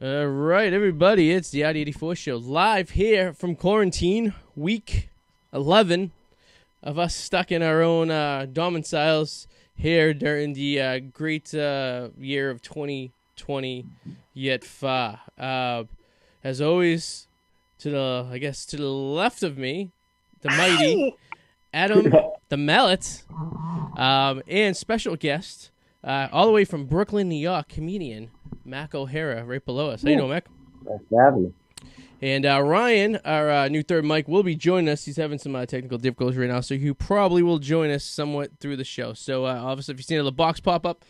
All right, everybody, it's the Arty 84 show live here from quarantine, week 11 of us stuck in our own domiciles here during the great year of 2020 yet far. As always, to the left of me, the mighty Adam the Mallet, and special guest, all the way from Brooklyn, New York, comedian Mac O'Hara, right below us. How you doing, Mac? Thanks for having me. And Ryan, our new third mic, will be joining us. He's having some technical difficulties right now, so he probably will join us somewhat through the show. So, obviously, if you see another box pop up,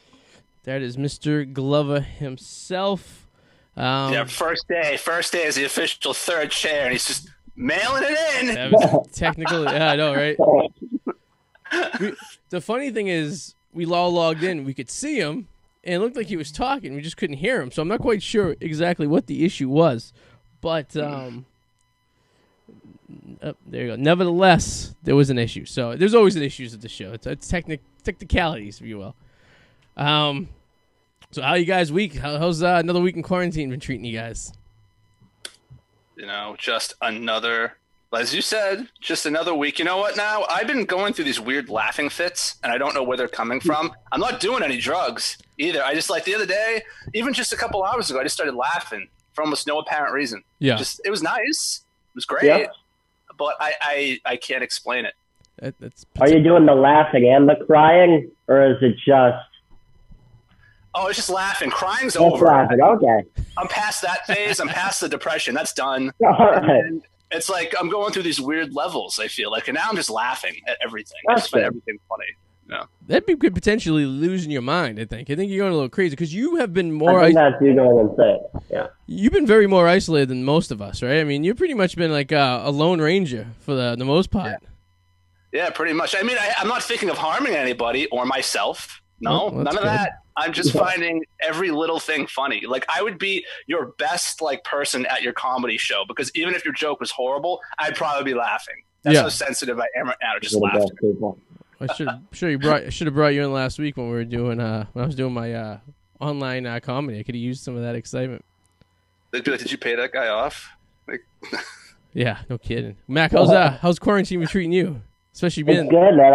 that is Mr. Glover himself. First day is the official third chair, and he's just mailing it in. That was technical. Yeah, I know, right? The funny thing is, we all logged in. We could see him, and it looked like he was talking. We just couldn't hear him, so I'm not quite sure exactly what the issue was. But there you go. Nevertheless, there was an issue. So there's always an issues with the show. It's technicalities, if you will. So how you guys' week? How's another week in quarantine been treating you guys? Just another, as you said, just another week. You know what now? I've been going through these weird laughing fits, and I don't know where they're coming from. I'm not doing any drugs either. I just, the other day, even just a couple hours ago, I just started laughing for almost no apparent reason. Yeah. It was nice. It was great. Yeah. But I can't explain it. Are you doing the laughing and the crying, or is it just Oh, it's just laughing. Crying's just over. laughing? Okay. I'm past that phase. I'm past the depression. That's done. All right. And it's like I'm going through these weird levels, I feel like. And now I'm just laughing at everything. I That's just find good. everything funny. That could potentially losing your mind. I think you're going a little crazy because you have been I more. think that's you going insane. Yeah. You've been very more isolated than most of us, right? I mean, you've pretty much been like a lone ranger for the most part. Yeah, pretty much. I mean, I'm not thinking of harming anybody or myself. No, Oh, that's none of good. that. I'm just finding every little thing funny. Like, I would be your best person at your comedy show because even if your joke was horrible, I'd probably be laughing. That's Yeah. how sensitive I am right now to just You're the laughing. best people. I should have brought you in last week when we were doing when I was doing my online comedy. I could have used some of that excitement. Did you pay that guy off? Yeah, no kidding. Mac, how's quarantine been treating you? Especially It's being good, man.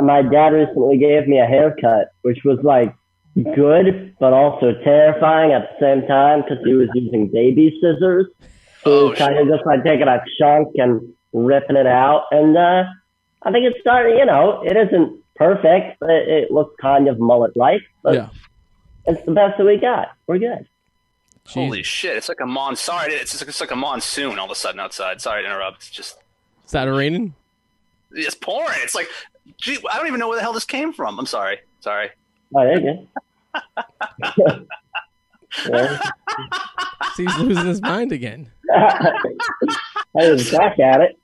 My dad recently gave me a haircut, which was good, but also terrifying at the same time because he was using baby scissors. So he was kind of just taking a chunk and ripping it out. And I think it's starting, it isn't perfect. But it looks kind of mullet-like, but yeah. it's the best that we got. We're good. Holy shit! It's like a Sorry, it's like a monsoon all of a sudden outside. Sorry to interrupt. It's just Started raining. it's pouring. It's like, gee, I don't even know where the hell this came from. I'm sorry. Oh, there you go. Yeah. See, he's losing his mind again. I was back at it.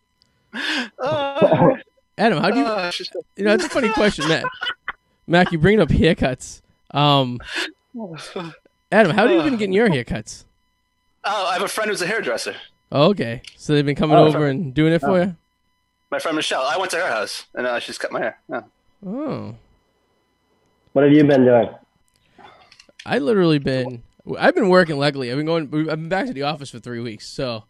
Adam, how do you? It's just It's a funny question, Mac. Mac, you bring up haircuts. Adam, how have you been getting your haircuts? I have a friend who's a hairdresser. Oh, okay, so they've been coming over and doing it for you. My friend Michelle. I went to her house and she's cut my hair. Yeah. Oh, What have you been doing? I've been working lately. I've been back to the office for 3 weeks. So,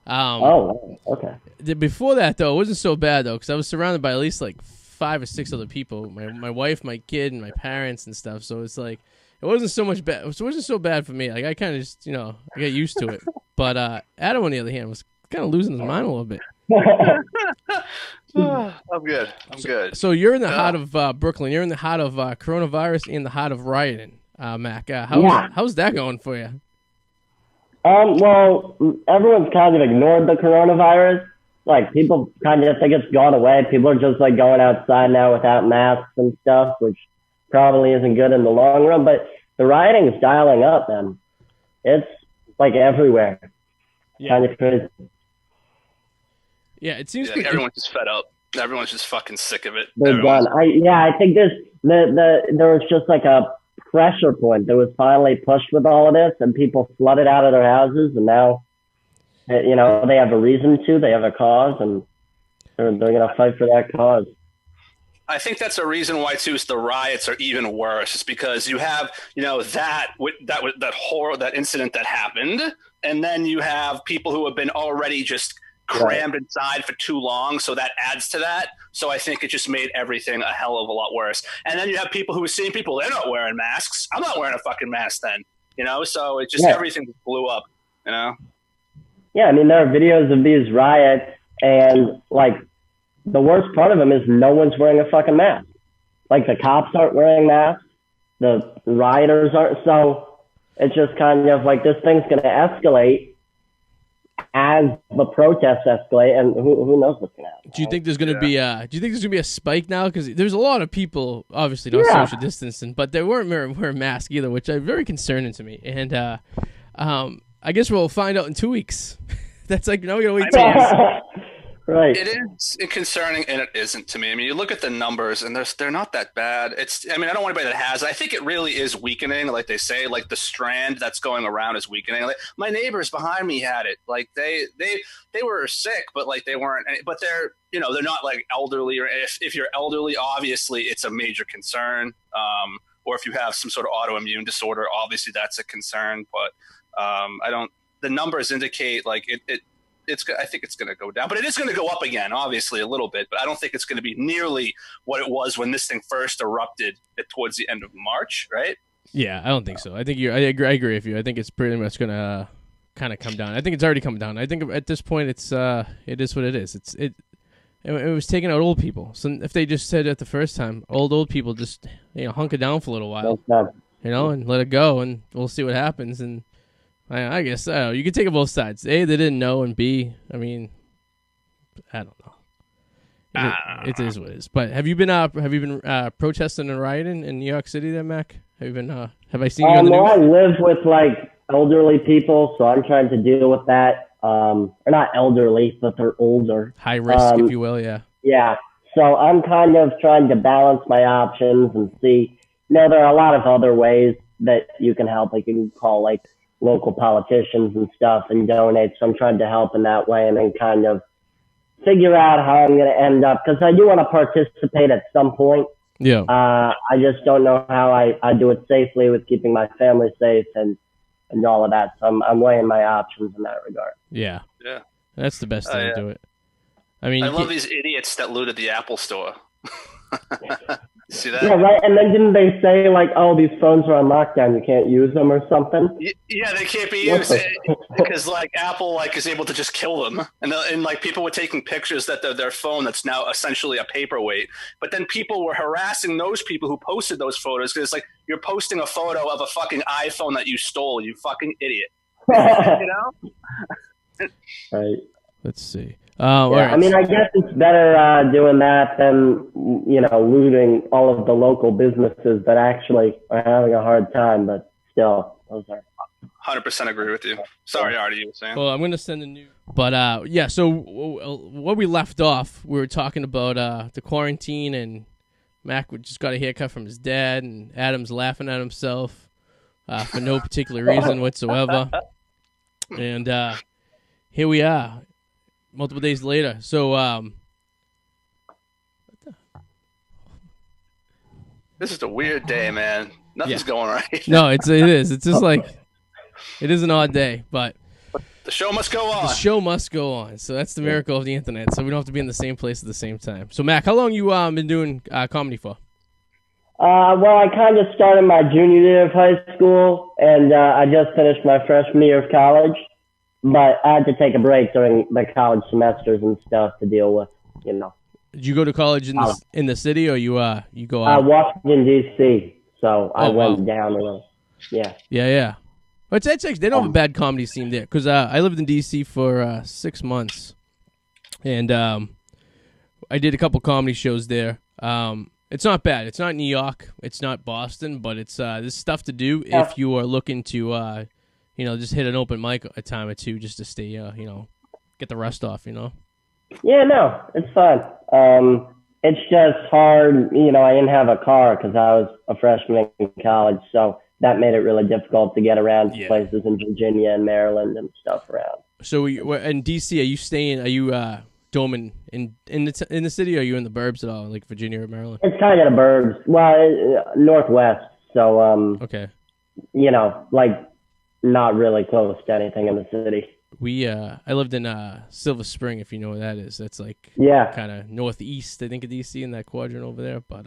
Okay. before that though, it wasn't so bad though because I was surrounded by at least 5 or 6 other people. My wife, my kid, and my parents and stuff. So it's it wasn't so much bad. It wasn't so bad for me. I kind of just I got used to it. But Adam, on the other hand, was kind of losing his mind a little bit. I'm good. I'm good. So you're in the heart of Brooklyn. You're in the heart of coronavirus and the heart of rioting, Mac. How's that going for you? Well, everyone's kind of ignored the coronavirus. People kind of think it's gone away. People are just going outside now without masks and stuff, which probably isn't good in the long run. But the rioting is dialing up, man. It's everywhere. Yeah. Kind of crazy. Yeah, it seems Everyone's just fed up. Everyone's just fucking sick of it. They're done. I think there was just a pressure point that was finally pushed with all of this, and people flooded out of their houses, and now, they have a reason to. They have a cause, and they're going to fight for that cause. I think that's a reason why too. Is the riots are even worse. It's because you have that horror, that incident that happened, and then you have people who have been already just crammed inside for too long, so that adds to that. So I think it just made everything a hell of a lot worse. And then you have people who are seeing people, they're not wearing masks. I'm not wearing a fucking mask then, so it just everything just blew up, Yeah, I mean, there are videos of these riots, and like the worst part of them is no one's wearing a fucking mask. Like the cops aren't wearing masks, the rioters aren't. So it's just kind of like this thing's going to escalate as the protests escalate, and who knows what's going to happen. Do you think there's going to be a spike now? Because there's a lot of people, obviously not social distancing, but they weren't wearing masks either, which is very concerning to me. And I guess we'll find out in 2 weeks. That's like, now we got to wait 2 weeks. Right. It is concerning, and it isn't to me. I mean, you look at the numbers, and they're not that bad. I don't know anybody that has. I think it really is weakening, like they say. Like the strand that's going around is weakening. Like my neighbors behind me had it. Like they were sick, but like they weren't. But they're they're not like elderly. Or if you're elderly, obviously it's a major concern. Or if you have some sort of autoimmune disorder, obviously that's a concern. But the numbers indicate like it. I think it's going to go down, but it is going to go up again, obviously a little bit, but I don't think it's going to be nearly what it was when this thing first erupted towards the end of March, right? Yeah, I don't think so. I think I agree with you. I think it's pretty much going to kind of come down. I think it's already come down. I think at this point it is what it is. It was taking out old people. So if they just said it the first time, old people just hunker down for a little while, and let it go, and we'll see what happens. And I guess you could take it both sides. A, they didn't know, and B, I mean, I don't know. It is what it is. But have you been protesting and rioting in New York City, there, Mac? Have you been? Have I seen you on the news? I live with like elderly people, so I'm trying to deal with that. They're not elderly, but they're older. High risk, if you will. Yeah. Yeah. So I'm kind of trying to balance my options and see. There are a lot of other ways that you can help. Like you can call like local politicians and stuff and donate. So I'm trying to help in that way and then kind of figure out how I'm going to end up, because I do want to participate at some point. Yeah. I just don't know how I do it safely with keeping my family safe and all of that. So I'm weighing my options in that regard. Yeah. Yeah. That's the best way to do it. I mean, I love these idiots that looted the Apple store. See that? Yeah, right. And then didn't they say like, oh, these phones are on lockdown, you can't use them or something? Yeah, they can't be used because like Apple like is able to just kill them, and like people were taking pictures that their phone that's now essentially a paperweight. But then people were harassing those people who posted those photos because it's like you're posting a photo of a fucking iPhone that you stole, you fucking idiot. Right. Let's see. Right. I mean, I guess it's better doing that than, looting all of the local businesses that actually are having a hard time, but still, those are... 100% agree with you. Sorry, Arty, you were saying. Well, I'm going to send a new... But, yeah, so what we left off, we were talking about the quarantine, and Mac just got a haircut from his dad, and Adam's laughing at himself for no particular reason whatsoever. And here we are. Multiple days later. So, this is a weird day, man. Nothing's going right. No, it is. It's just like, it is an odd day, but the show must go on. The show must go on. So that's the miracle of the internet. So we don't have to be in the same place at the same time. So, Mac, how long you been doing comedy for? Well, I kind of started my junior year of high school, and I just finished my freshman year of college. But I had to take a break during the college semesters and stuff to deal with, Did you go to college in the city, or you go out? Washington, D.C., so I went down a little. Yeah. Yeah. But it's actually, they don't have a bad comedy scene there, because I lived in D.C. for 6 months, and I did a couple comedy shows there. It's not bad. It's not New York. It's not Boston, but it's there's stuff to do if you are looking to... just hit an open mic a time or two just to stay, get the rust off, Yeah, no, it's fun. It's just hard, I didn't have a car because I was a freshman in college, so that made it really difficult to get around to places in Virginia and Maryland and stuff around. So in D.C., are you doming in the city? Or are you in the burbs at all, like Virginia or Maryland? It's kind of the burbs. Well, northwest. So, Okay. you know, like not really close to anything in the city. I lived in Silver Spring, if you know where that is. That's like Yeah. kind of northeast, I think, of DC in that quadrant over there. But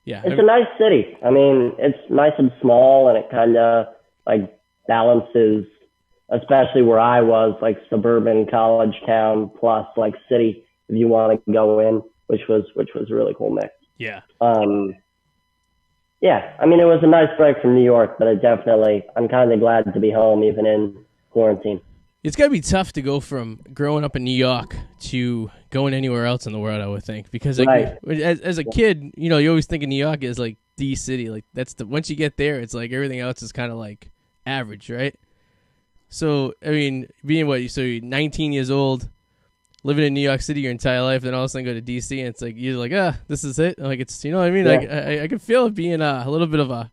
yeah, It's a nice city. I mean, it's nice and small, and it kind of like balances, especially where I was, like suburban college town plus like city if you want to go in, which was a really cool mix. yeah. Yeah, I mean, it was a nice break from New York, but I'm kind of glad to be home even in quarantine. It's got to be tough to go from growing up in New York to going anywhere else in the world, I would think, because like, Right. as a kid, you know, you always think of New York as like the city. Like once you get there, it's like everything else is kind of like average, right? So, I mean, you're 19 years old, living in New York City your entire life, then all of a sudden go to DC, and it's like you're like, this is it. Like it's, you know what I mean? Yeah. Like I can feel it being a little bit of a,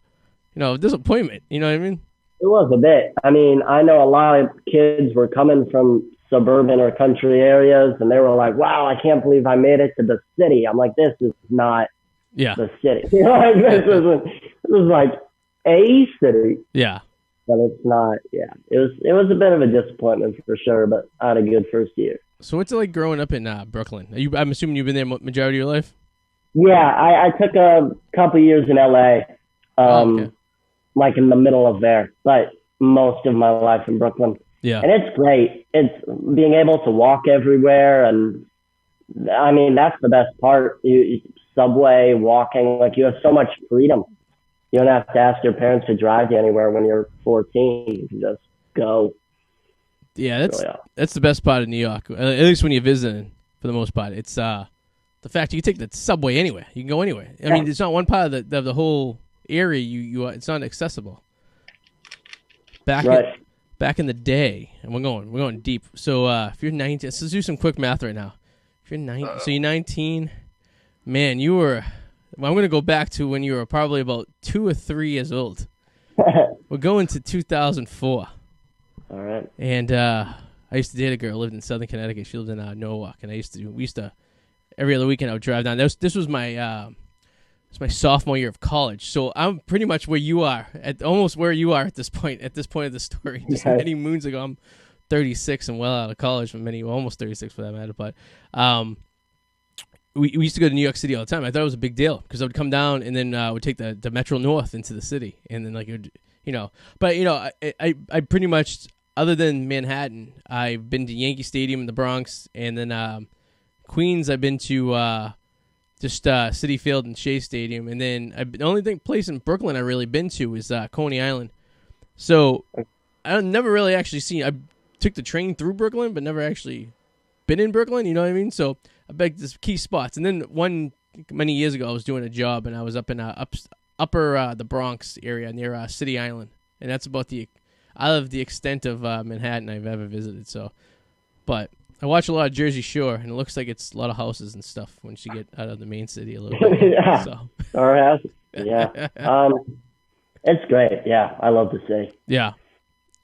you know, disappointment. You know what I mean? It was a bit. I mean, I know a lot of kids were coming from suburban or country areas, and they were like, "Wow, I can't believe I made it to the city." I'm like, "This is not Yeah. the city. You know, like, this is like a city, Yeah. but it's not." Yeah, it was a bit of a disappointment for sure, but I had a good first year. So what's it like growing up in Brooklyn? I'm assuming you've been there majority of your life. Yeah, I took a couple years in LA, Okay. like in the middle of there, but most of my life in Brooklyn. Yeah. And it's great. It's being able to walk everywhere. And I mean, that's the best part. Subway, walking, like you have so much freedom. You don't have to ask your parents to drive you anywhere when you're 14. You can just go. Yeah, that's the best part of New York. At least when you're visiting, for the most part. It's the fact you can take the subway anywhere. You can go anywhere. I mean, it's not one part of the whole area. It's not accessible. Back in the day, and we're going deep. So if you're 19, let's do some quick math right now. If you're 19, so you're 19, man, you were. Well, I'm going to go back to when you were probably about 2 or 3 years old. We're going to 2004. All right. And I used to date a girl who lived in Southern Connecticut. She lived in Norwalk, and we used to every other weekend I would drive down. This was my it's my sophomore year of college, so I'm pretty much where you are, almost where you are at this point of the story. Just many moons ago, I'm 36 and well out of college, almost 36 for that matter. But we used to go to New York City all the time. I thought it was a big deal because I would come down and then would take the Metro North into the city, and then like it would, you know. But you know, I pretty much, other than Manhattan, I've been to Yankee Stadium in the Bronx, and then Queens. I've been to just Citi Field and Shea Stadium, and then the only place in Brooklyn I've really been to is Coney Island. So I've never really actually seen. I took the train through Brooklyn, but never actually been in Brooklyn. You know what I mean? So I begged this key spots, and then many years ago I was doing a job, and I was up in upper the Bronx area near City Island, and that's about the extent of Manhattan I've ever visited. So, but I watch a lot of Jersey Shore, and it looks like it's a lot of houses and stuff once you get out of the main city a little bit. Yeah. So. Our house. Yeah. It's great. Yeah, I love the city. Yeah.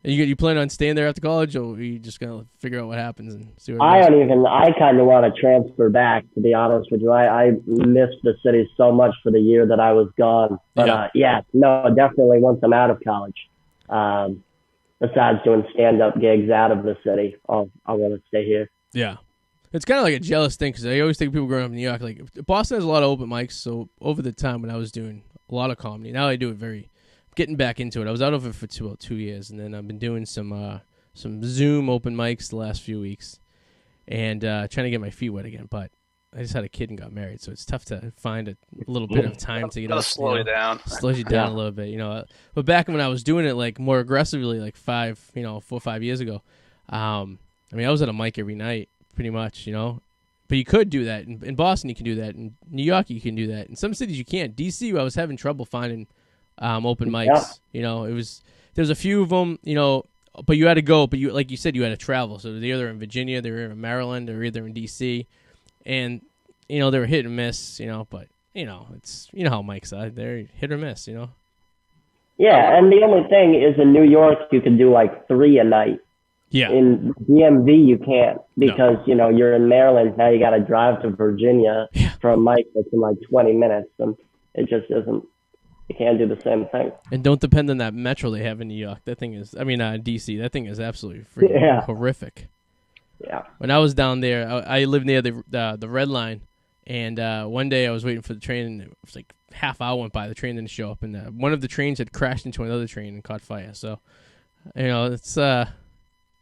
You plan on staying there after college, or are you just gonna figure out what happens and see what? I kind of want to transfer back. To be honest with you, I missed the city so much for the year that I was gone. But definitely once I'm out of college. Besides doing stand-up gigs out of the city, I want to stay here. Yeah. It's kind of like a jealous thing because I always think people growing up in New York, like Boston has a lot of open mics. So over the time when I was doing a lot of comedy, now I do it getting back into it. I was out of it for 2 years, and then I've been doing some Zoom open mics the last few weeks, and trying to get my feet wet again. But I just had a kid and got married, so it's tough to find a little bit of time to get out. Slow you down. Slows you down a little bit, you know. But back when I was doing it like more aggressively, like 4 or 5 years ago, I mean, I was at a mic every night, pretty much, you know. But you could do that in Boston. You can do that in New York. You can do that in some cities. You can't. DC, I was having trouble finding open mics. Yeah. You know, there's a few of them, you know. But you had to go. But like you said, you had to travel. So they're either in Virginia, they're in Maryland, or either in DC. And, you know, they were hit and miss, you know, but, you know, it's, you know how mics are. They're hit or miss, you know? Yeah, and the only thing is in New York, you can do like 3 a night. Yeah. In DMV, you can't because, you're in Maryland. Now you got to drive to Virginia for a mic that's in like 20 minutes. And it just isn't, you can't do the same thing. And don't depend on that metro they have in New York. That thing is, DC. That thing is absolutely freaking horrific. Yeah. When I was down there, I lived near the Red Line. And one day I was waiting for the train, and it was like half hour went by. The train didn't show up. And one of the trains had crashed into another train and caught fire. So, it's a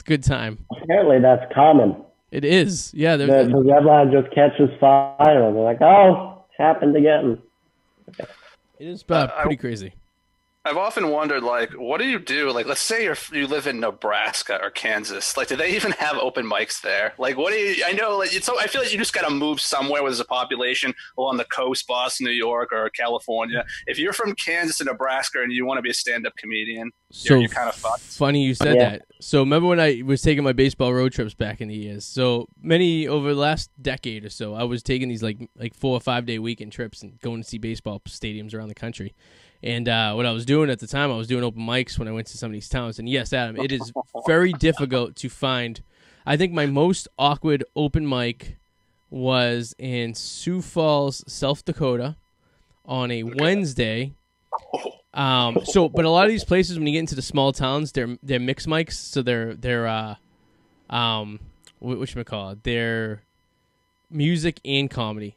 good time. Apparently that's common. It is. Yeah. The Red Line just catches fire, and they're like, oh, happened again. It is pretty crazy. I've often wondered, like, what do you do? Like, let's say you live in Nebraska or Kansas. Like, do they even have open mics there? Like, what do you? I know, like, I feel like you just got to move somewhere where there's a population along the coast, Boston, New York, or California. If you're from Kansas and Nebraska and you want to be a stand-up comedian, you're kind of fucked. Funny you said that. So remember when I was taking my baseball road trips back in the years? So over the last decade or so, I was taking these like 4 or 5 day weekend trips and going to see baseball stadiums around the country. And what I was doing at the time, I was doing open mics when I went to some of these towns. And yes, Adam, it is very difficult to find. I think my most awkward open mic was in Sioux Falls, South Dakota, on a Wednesday. But a lot of these places, when you get into the small towns, they're mixed mics, so they're whatchamacallit, they're music and comedy.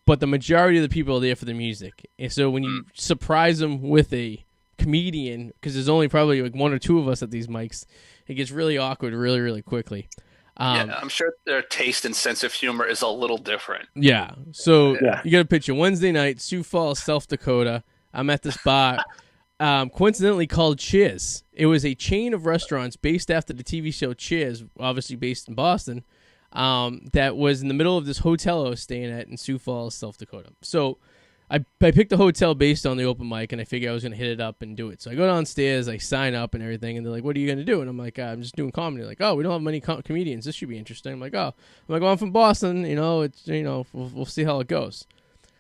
But the majority of the people are there for the music. And so when you surprise them with a comedian, because there's only probably like 1 or 2 of us at these mics, it gets really awkward really, really quickly. I'm sure their taste and sense of humor is a little different. Yeah. So you got to picture Wednesday night, Sioux Falls, South Dakota. I'm at this bar, coincidentally called Cheers. It was a chain of restaurants based after the TV show Cheers, obviously based in Boston. That was in the middle of this hotel I was staying at in Sioux Falls, South Dakota. So I picked a hotel based on the open mic, and I figured I was going to hit it up and do it. So I go downstairs, I sign up and everything, and they're like, what are you going to do? And I'm like, I'm just doing comedy. Like, oh, we don't have many comedians. This should be interesting. I'm like, I'm from Boston. We'll see how it goes.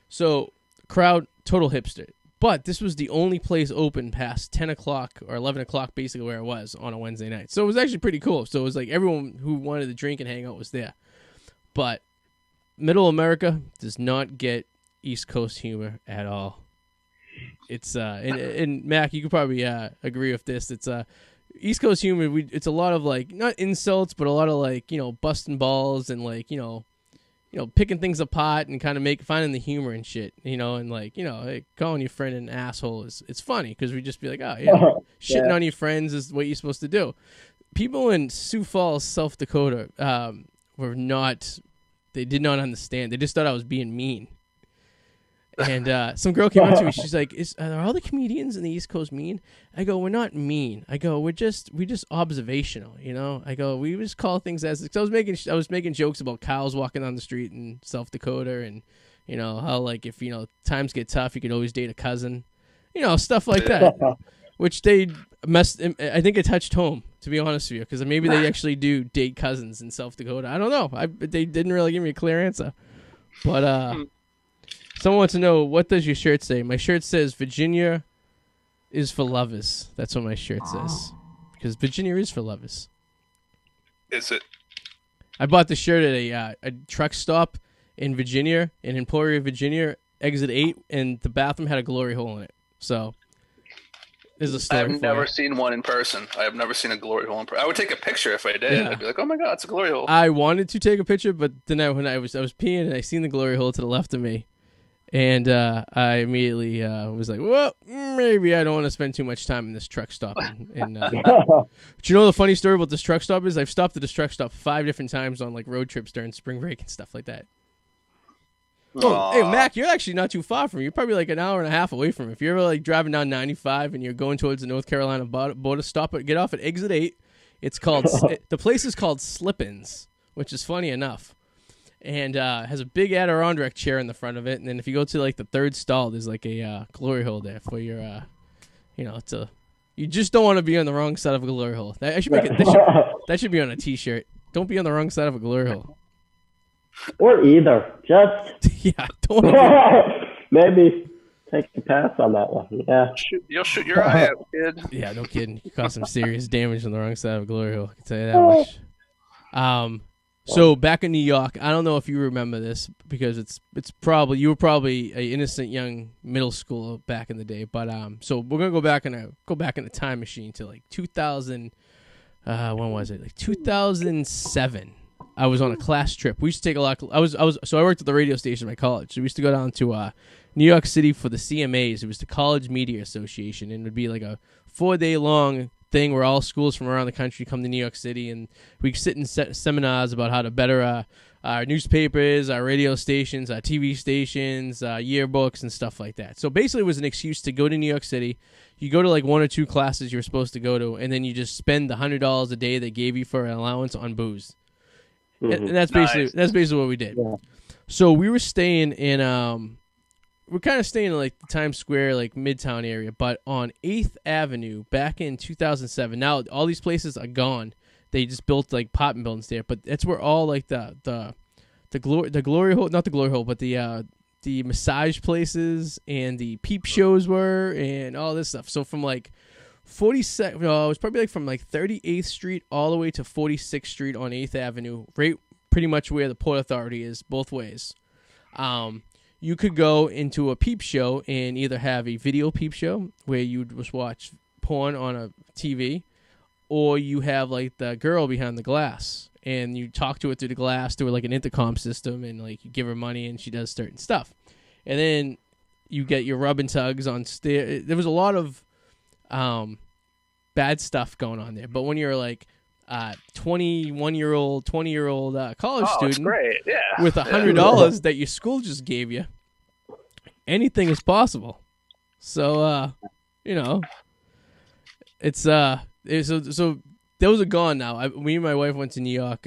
So crowd, total hipster. But this was the only place open past 10 o'clock or 11 o'clock, basically where I was on a Wednesday night. So it was actually pretty cool. So it was like everyone who wanted to drink and hang out was there. But Middle America does not get East Coast humor at all. It's and Mac, you could probably agree with this. It's East Coast humor. It's a lot of like not insults, but a lot of like busting balls and like picking things apart and kind of finding the humor and shit, and like, like calling your friend an asshole it's funny because we just be like, shitting on your friends is what you're supposed to do. People in Sioux Falls, South Dakota, they did not understand. They just thought I was being mean. And some girl came up to me. She's like, are all the comedians in the East Coast mean? I go, we're not mean. I go, we're just observational, I go, we just call things as. Cause I was making jokes about cows walking on the street in South Dakota, and how like if times get tough, you could always date a cousin, stuff like that. Which they I think it touched home, to be honest with you, because maybe they actually do date cousins in South Dakota. I don't know. They didn't really give me a clear answer, but someone wants to know, what does your shirt say? My shirt says Virginia is for lovers. That's what my shirt says. Because Virginia is for lovers. Is it? I bought the shirt at a truck stop in Virginia, in Emporia, Virginia, exit 8, and the bathroom had a glory hole in it. So there's a story. I've never seen one in person. I have never seen a glory hole in person. I would take a picture if I did. Yeah. I'd be like, oh my God, it's a glory hole. I wanted to take a picture, but then when I was peeing and I seen the glory hole to the left of me. And I immediately was like, well, maybe I don't want to spend too much time in this truck stop. But the funny story about this truck stop is I've stopped at this truck stop 5 different times on like road trips during spring break and stuff like that. Oh, hey, Mac, you're actually not too far from me. You're probably like an hour and a half away from me. If you're ever like driving down 95 and you're going towards the North Carolina border, get off at exit 8. It's called, the place is called Slip-Ins, which is funny enough. And has a big Adirondack chair in the front of it, and then if you go to like the 3rd stall, there's like a glory hole there for your, you just don't want to be on the wrong side of a glory hole. That should be on a T-shirt. Don't be on the wrong side of a glory hole. Or either, just yeah, don't. Maybe take a pass on that one. Yeah. You'll shoot your eye out, kid. Yeah, no kidding. You caused some serious damage on the wrong side of Glory Hole. I can tell you that much. So back in New York, I don't know if you remember this because it's probably you were probably an innocent young middle schooler back in the day. But so we're gonna go back in a time machine to like 2000. When was it? Like 2007. I was on a class trip. We used to take a lot. I worked at the radio station at my college. So we used to go down to New York City for the CMAs. It was the College Media Association, and it would be like a 4-day long thing where all schools from around the country come to New York City, and we sit in seminars about how to better our newspapers, our radio stations, our TV stations, yearbooks, and stuff like that. So basically, it was an excuse to go to New York City. You go to like 1 or 2 classes you were supposed to go to, and then you just spend the $100 a day they gave you for an allowance on booze. And that's basically what we did. Yeah. So we were staying in we're kind of staying in like the Times Square, like Midtown area, but on 8th Avenue back in 2007. Now all these places are gone. They just built like apartment buildings there, but that's where all like the glory hole, not the glory hole, but the massage places and the peep shows were and all this stuff. So from like 42nd, it was probably like from like 38th Street all the way to 46th Street on 8th Avenue, right pretty much where the Port Authority is, both ways. You could go into a peep show and either have a video peep show where you just watch porn on a TV, or you have like the girl behind the glass and you talk to her through the glass through like an intercom system, and like you give her money and she does certain stuff. And then you get your rub and tugs on there was a lot of bad stuff going on there. But when you're like 20-year-old college student with $100 that your school just gave you, anything is possible. So it's so those are gone now. Me and my wife went to New York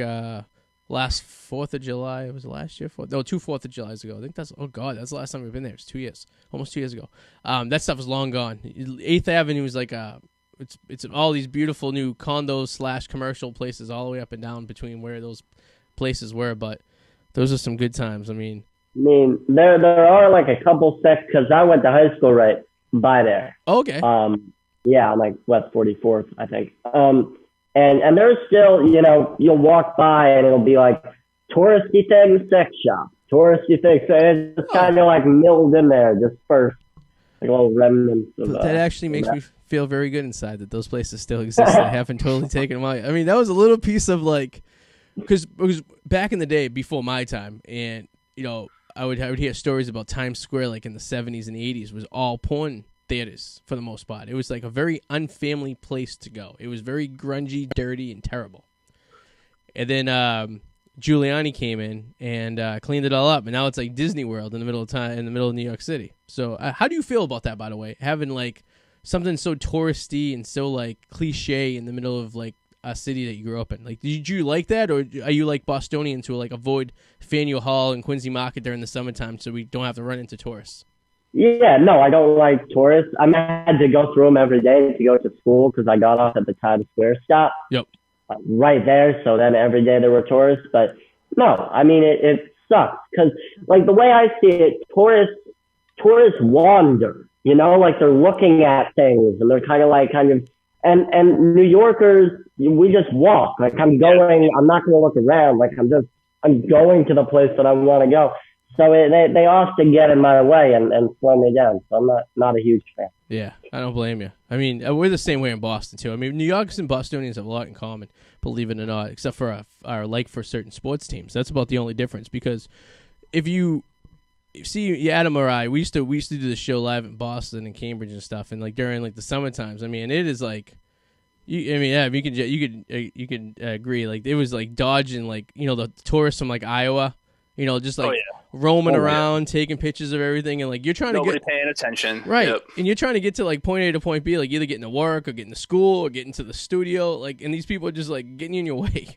last 4th of July. It was last year. 2 4th of Julys ago. I think that's that's the last time we've been there. It was 2 years, almost 2 years ago. That stuff is long gone. 8th Avenue is like it's all these beautiful new condos / commercial places all the way up and down between where those places were. But those are some good times. I mean, there are like a couple sects because I went to high school right by there. Okay. Yeah, like West 44th, I think. And there's still, you'll walk by and it'll be like touristy thing, sex shop, touristy thing. So it's just kind of like milled in there, dispersed, like little remnants of that actually makes me feel very good inside that those places still exist. I haven't totally taken them out. I mean, that was a little piece of like, because it was back in the day before my time, and I would hear stories about Times Square like in the 70s and the 80s was all porn theaters for the most part. It was like a very unfamily place to go. It was very grungy, dirty, and terrible. And then Giuliani came in and cleaned it all up, and now it's like Disney World in the middle of New York City. So how do you feel about that, by the way? Having like something so touristy and so like cliche in the middle of like a city that you grew up in. Like, did you like that, or are you like Bostonians who like avoid Faneuil Hall and Quincy Market during the summertime so we don't have to run into tourists? Yeah, no, I don't like tourists. I had to go through them every day to go to school because I got off at the Times Square stop. Yep. Right there. So then every day there were tourists. But no, I mean, it sucks because like the way I see it, tourists wander, like they're looking at things and they're kind of, and New Yorkers, we just walk. Like I'm not going to look around. Like I'm going to the place that I want to go. So they often get in my way and slow me down. So I'm not a huge fan. Yeah, I don't blame you. I mean, we're the same way in Boston, too. I mean, New Yorkers and Bostonians have a lot in common, believe it or not, except for our like for certain sports teams. That's about the only difference, because if you see Adam or I, we used to do the show live in Boston and Cambridge and stuff, and like during like the summer times, I mean, it is like, you could agree, like it was like dodging like the tourists from like Iowa. Just like roaming around, taking pictures of everything, and like you're trying Nobody to get paying attention, right? Yep. And you're trying to get to like point A to point B, like either getting to work or getting to school or getting to the studio, like, and these people are just like getting in your way.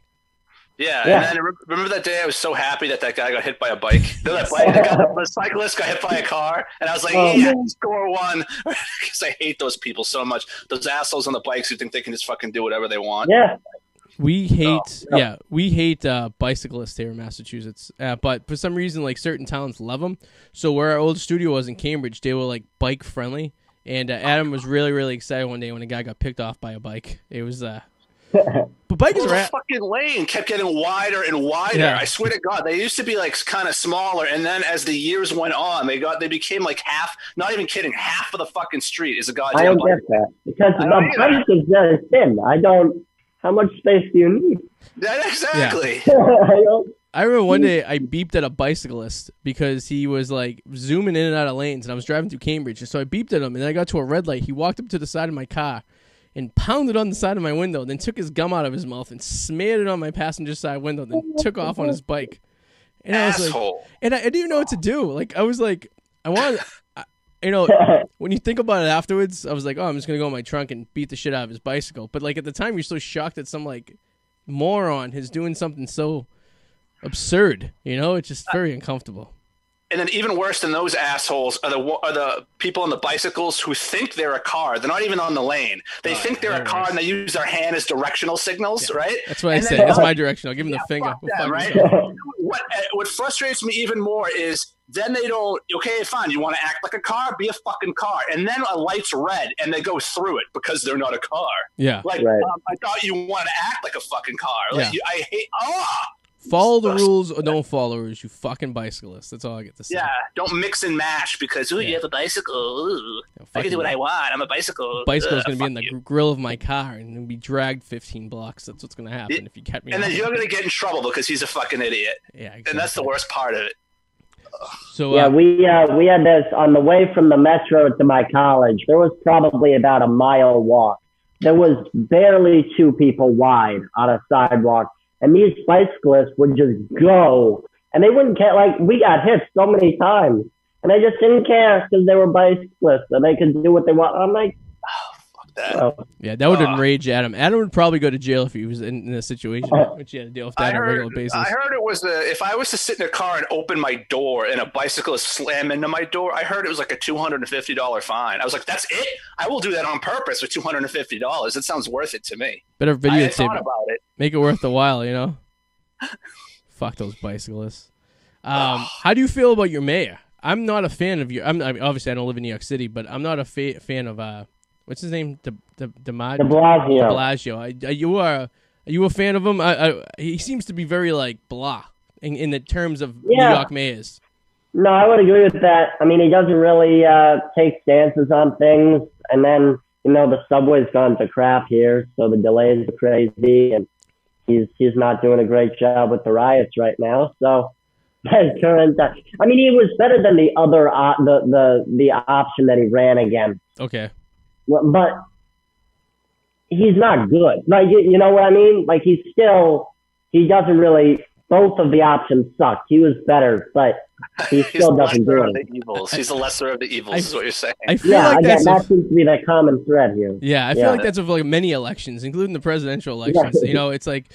Yeah. And then remember that day I was so happy that guy got hit by a bike. The cyclist got hit by a car, and I was like, score one, because I hate those people so much. Those assholes on the bikes who think they can just fucking do whatever they want. Yeah. We hate, we hate bicyclists here in Massachusetts. But for some reason, like certain towns love them. So where our old studio was in Cambridge, they were like bike friendly. And Adam was really, really excited one day when a guy got picked off by a bike. It was, but bikes well, are the fucking lane kept getting wider and wider. Yeah. I swear to God, they used to be like kind of smaller, and then as the years went on, they became like half. Not even kidding, half of the fucking street is a goddamn. I don't bike. get that because the bike is very thin. I don't. How much space do you need? Yeah, exactly. I remember one day I beeped at a bicyclist because he was like zooming in and out of lanes, and I was driving through Cambridge, and so I beeped at him, and then I got to a red light. He walked up to the side of my car and pounded on the side of my window, then took his gum out of his mouth and smeared it on my passenger side window, then took off on his bike. And I was Asshole. like, and I didn't even know what to do. Like, I was like, I wanted, when you think about it afterwards, I was like, oh, I'm just going to go in my trunk and beat the shit out of his bicycle. But like at the time, you're so shocked that some like moron is doing something so absurd. It's just very uncomfortable. And then even worse than those assholes are the people on the bicycles who think they're a car. They're not even on the lane. They think they're a car, and they use their hand as directional signals, right? That's what I say. That's my direction. I'll give them the finger. That, right? What frustrates me even more is then they don't, okay, fine, you want to act like a car? Be a fucking car. And then a light's red, and they go through it because they're not a car. Yeah. Like, right. I thought you wanted to act like a fucking car. Like, I hate, Follow the rules or don't follow the rules, you fucking bicyclist. That's all I get to say. Yeah, don't mix and match because, you have a bicycle. Ooh, I can do what I want. I'm a bicycle. Bicycle's going to be in the grill of my car and be dragged 15 blocks. That's what's going to happen if you get me. And then you're going to get in trouble because he's a fucking idiot. Yeah, exactly. And that's the worst part of it. So yeah, we had this on the way from the metro to my college. There was probably about a mile walk. There was barely 2 people wide on a sidewalk. And these bicyclists would just go, and they wouldn't care. Like, we got hit so many times, and they just didn't care because they were bicyclists, and they could do what they want. I'm like, fuck that. Oh. Yeah, that would enrage Adam. Adam would probably go to jail if he was in a situation which he had to deal with that on a regular basis. I heard it was if I was to sit in a car and open my door and a bicyclist slam into my door, I heard it was like a $250 fine. I was like, that's it? I will do that on purpose for $250. It sounds worth it to me. Better videotape about it. Make it worth the while, Fuck those bicyclists. How do you feel about your mayor? I'm not a fan of obviously I don't live in New York City, but I'm not a fan of what's his name? De Blasio. Are you a fan of him? He seems to be very like blah in the terms of New York mayors. No, I would agree with that. I mean, he doesn't really take stances on things, and then the subway's gone to crap here, so the delays are crazy, and he's not doing a great job with the riots right now. So current, I mean, he was better than the other the option that he ran against. Okay. But he's not good. Like, you know what I mean? Like, he doesn't really, both of the options suck. He was better, but he still doesn't do it. He's the lesser of the evils, is what you're saying. I feel like that seems to be the common thread here. Yeah, I feel like that's of like many elections, including the presidential elections. It's like,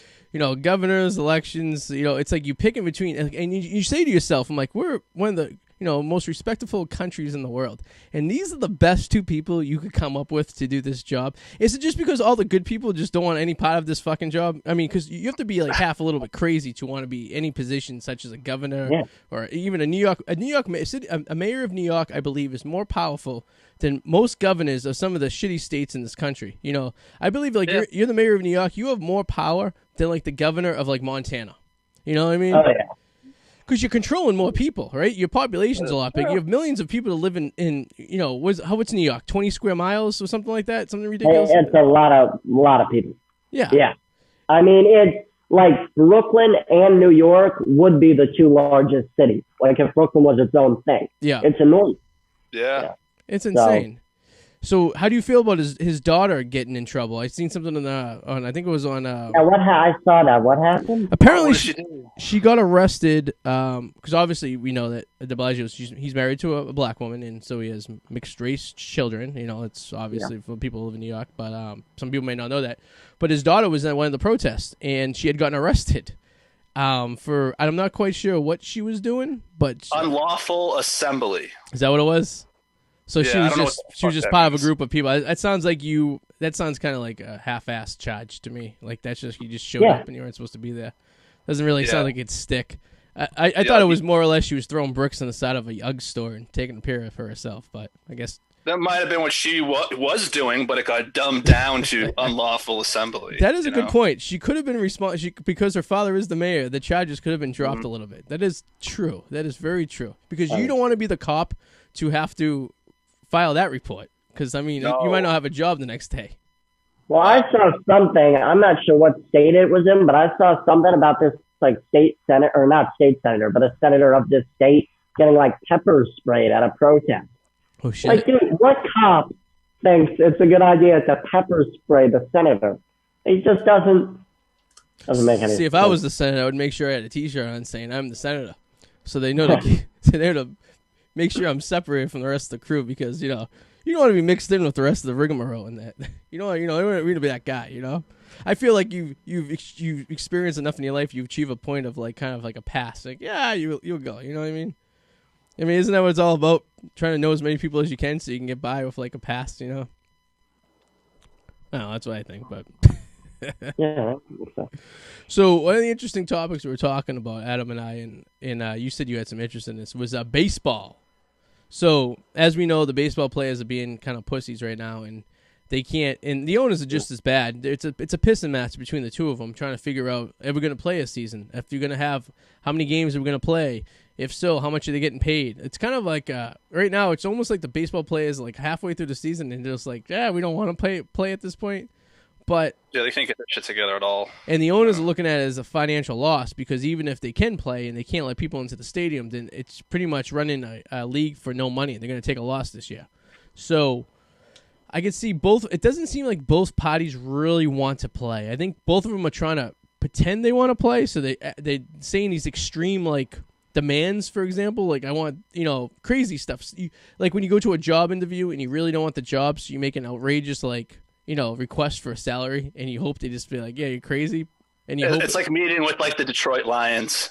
governors, elections, it's like you pick in between, and you say to yourself, I'm like, we're one of the most respectful countries in the world. And these are the best 2 people you could come up with to do this job. Is it just because all the good people just don't want any part of this fucking job? I mean, because you have to be like half a little bit crazy to want to be any position such as a governor or even a mayor of New York, I believe, is more powerful than most governors of some of the shitty states in this country. I believe like you're the mayor of New York. You have more power than like the governor of like Montana. You know what I mean? Oh, yeah. Because you're controlling more people, right? Your population's a lot bigger. You have millions of people to live in what's New York? 20 square miles or something like that? Something ridiculous? It's a lot of people. Yeah. Yeah. I mean, it's like Brooklyn and New York would be the 2 largest cities. Like if Brooklyn was its own thing. Yeah. It's enormous. Yeah. It's insane. So how do you feel about his daughter getting in trouble? I seen something on I think it was on. I saw that. What happened? Apparently, she got arrested because obviously we know that De Blasio he's married to a black woman, and so he has mixed race children. It's obviously for people who live in New York, but some people may not know that. But his daughter was at one of the protests, and she had gotten arrested for I'm not quite sure what she was doing, but unlawful assembly. Is that what it was? So Yeah, she I was don't know just what the fuck part of a means. group of people. That sounds like that sounds kind of like a half-assed charge to me. Like that's just, you just showed Yeah. up and you weren't supposed to be there. Doesn't really Yeah. sound like it'd stick. I thought it was more or less she was throwing bricks on the side of a UGG store and taking a picture of herself, but I guess That might have been what she was doing, but it got dumbed down to unlawful assembly. that is a good point. She could have been because her father is the mayor. The charges could have been dropped a little bit. That is true. That is very true. Because you don't want to be the cop to have to file that report. Because I mean, you might not have a job the next day. Well, I saw something. I'm not sure what state it was in, but I saw something about this like state senator, or not state senator, but a senator of this state getting like pepper sprayed at a protest. Oh shit! Like, dude, what cop thinks it's a good idea to pepper spray the senator? He just doesn't make any sense. See, if I was the senator, I would make sure I had a T-shirt on saying I'm the senator, so they know to make sure I'm separated from the rest of the crew, because you don't want to be mixed in with the rest of the rigmarole and that. You don't want to be that guy. I feel like you've experienced enough in your life. You achieve a point of like kind of like a pass. Like, yeah, you'll go. You know what I mean? I mean, isn't that what it's all about? Trying to know as many people as you can so you can get by with like a pass. I don't know, that's what I think. But Yeah. so one of the interesting topics we were talking about, Adam and I, and you said you had some interest in this, was baseball. So as we know, the baseball players are being kind of pussies right now, and they can't. And the owners are just as bad. It's a pissing match between the two of them, trying to figure out, are we going to play a season? If you're going to have, how many games are we going to play? If so, how much are they getting paid? It's kind of like right now, it's almost like the baseball players like halfway through the season and just like, yeah, we don't want to play at this point. But yeah, they can't get their shit together at all. And the owners are looking at it as a financial loss, because even if they can play and they can't let people into the stadium, then it's pretty much running a league for no money. They're going to take a loss this year. So I can see both. It doesn't seem like both parties really want to play. I think both of them are trying to pretend they want to play. So they're saying these extreme like demands, for example, like I want, crazy stuff. Like when you go to a job interview and you really don't want the job, so you make an outrageous request for a salary, and you hope they just be like, yeah, you're crazy. And it's like meeting with like the Detroit Lions.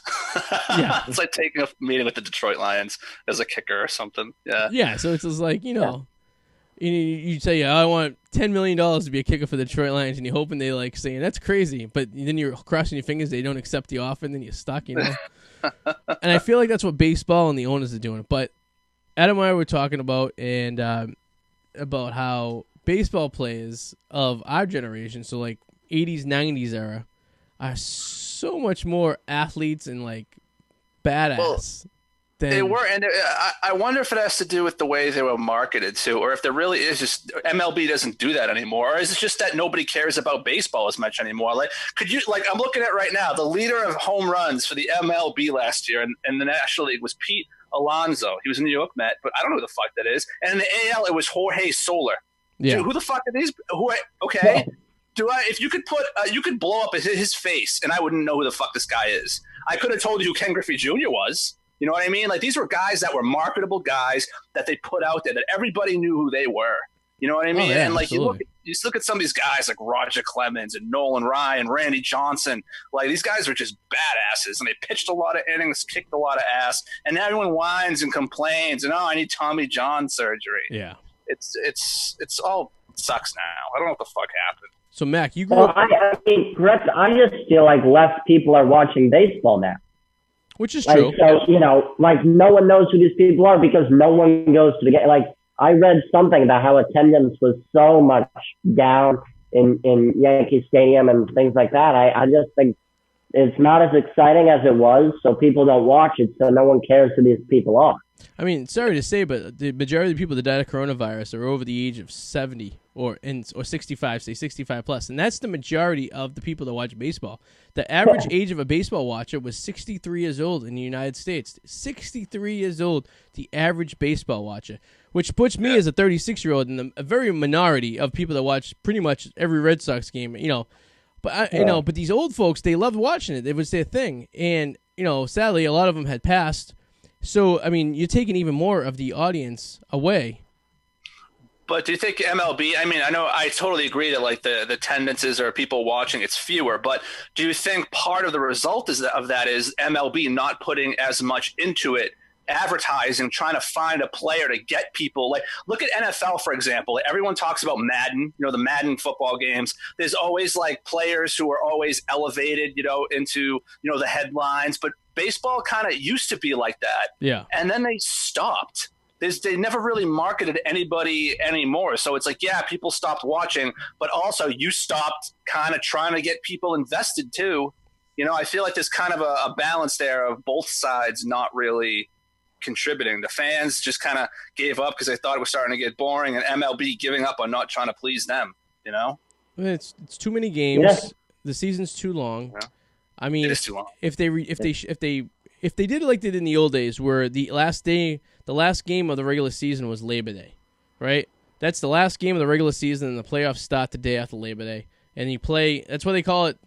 Yeah. It's like taking a meeting with the Detroit Lions as a kicker or something. Yeah. Yeah. So it's just like, you say, I want $10 million to be a kicker for the Detroit Lions, and you're hoping they like saying that's crazy, but then you're crossing your fingers they don't accept the offer, and then you're stuck, And I feel like that's what baseball and the owners are doing. But Adam and I were talking about about how baseball players of our generation, so like 80s, 90s era, are so much more athletes and like badass. They were, and I wonder if it has to do with the way they were marketed too, or if there really is just MLB doesn't do that anymore, or is it just that nobody cares about baseball as much anymore? Like, I'm looking at right now, the leader of home runs for the MLB last year in the National League was Pete Alonso. He was a New York Met, but I don't know who the fuck that is. And in the AL, it was Jorge Soler. Yeah. Dude, who the fuck are these? Okay. If you could you could blow up his face, and I wouldn't know who the fuck this guy is. I could have told you who Ken Griffey Jr. was. You know what I mean? Like, these were guys that were marketable guys that they put out there that everybody knew who they were. You know what I mean? Oh, yeah, and like you absolutely. look at some of these guys like Roger Clemens and Nolan Ryan, Randy Johnson. Like, these guys were just badasses, and they pitched a lot of innings, kicked a lot of ass, and now everyone whines and complains, and I need Tommy John surgery. Yeah. It's all sucks now. I don't know what the fuck happened. So Mac, you grew Well, up, I just feel like less people are watching baseball now. which is Like, true. so, like no one knows who these people are because no one goes to the game. Like, I read something about how attendance was so much down in Yankee Stadium and things like that. I just think it's not as exciting as it was, so people don't watch it, so no one cares who these people are. I mean, sorry to say, but the majority of the people that died of coronavirus are over the age of 70 or 65, say 65 plus, and that's the majority of the people that watch baseball. The average age of a baseball watcher was 63 years old in the United States. 63 years old, the average baseball watcher, which puts me as a 36-year-old in a very minority of people that watch pretty much every Red Sox game. But but these old folks, they loved watching it. It was their thing, and sadly, a lot of them had passed. So, I mean, you're taking even more of the audience away. But do you think MLB, I mean, I know I totally agree that like the tendencies or people watching, it's fewer, but do you think part of the result of that is MLB not putting as much into it advertising, trying to find a player to get people. Like, look at NFL, for example. Everyone talks about Madden, the Madden football games. There's always like players who are always elevated, into, the headlines. But baseball kind of used to be like that. Yeah. And then they stopped. They never really marketed anybody anymore. So it's like, yeah, people stopped watching, but also you stopped kind of trying to get people invested too. I feel like there's kind of a balance there of both sides not really contributing. The fans just kind of gave up because they thought it was starting to get boring, and MLB giving up on not trying to please them, It's too many games. Yeah. The season's too long. Yeah. I mean, it is too long. If they did it like they did in the old days, where the last game of the regular season was Labor Day, right? That's the last game of the regular season, and the playoffs start the day after Labor Day. And you play, that's why they call it,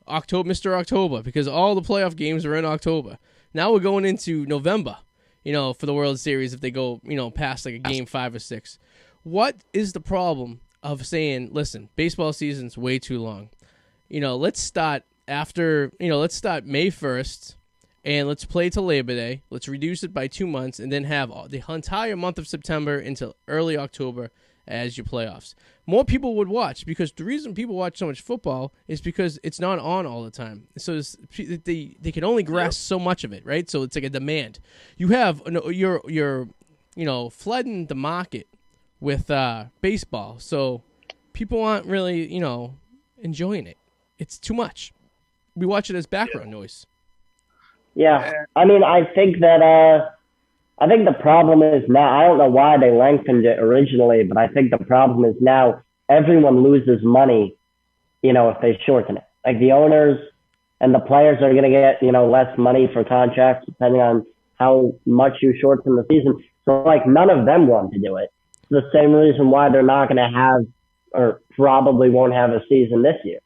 October, Mr. October, because all the playoff games are in October. Now we're going into November, for the World Series if they go, past like a game 5 or 6. What is the problem of saying, listen, baseball season's way too long? Let's start let's start May 1st. And let's play till Labor Day. Let's reduce it by 2 months and then have the entire month of September until early October as your playoffs. More people would watch, because the reason people watch so much football is because it's not on all the time. So they can only grasp so much of it, right? So it's like a demand. You have you're flooding the market with baseball. So people aren't really, enjoying it. It's too much. We watch it as background noise. Yeah, I mean, I think the problem is now, I don't know why they lengthened it originally, but I think the problem is now everyone loses money, if they shorten it. Like the owners and the players are going to get, less money for contracts depending on how much you shorten the season. So like none of them want to do it. It's the same reason why they're not going to have, or probably won't have, a season this year,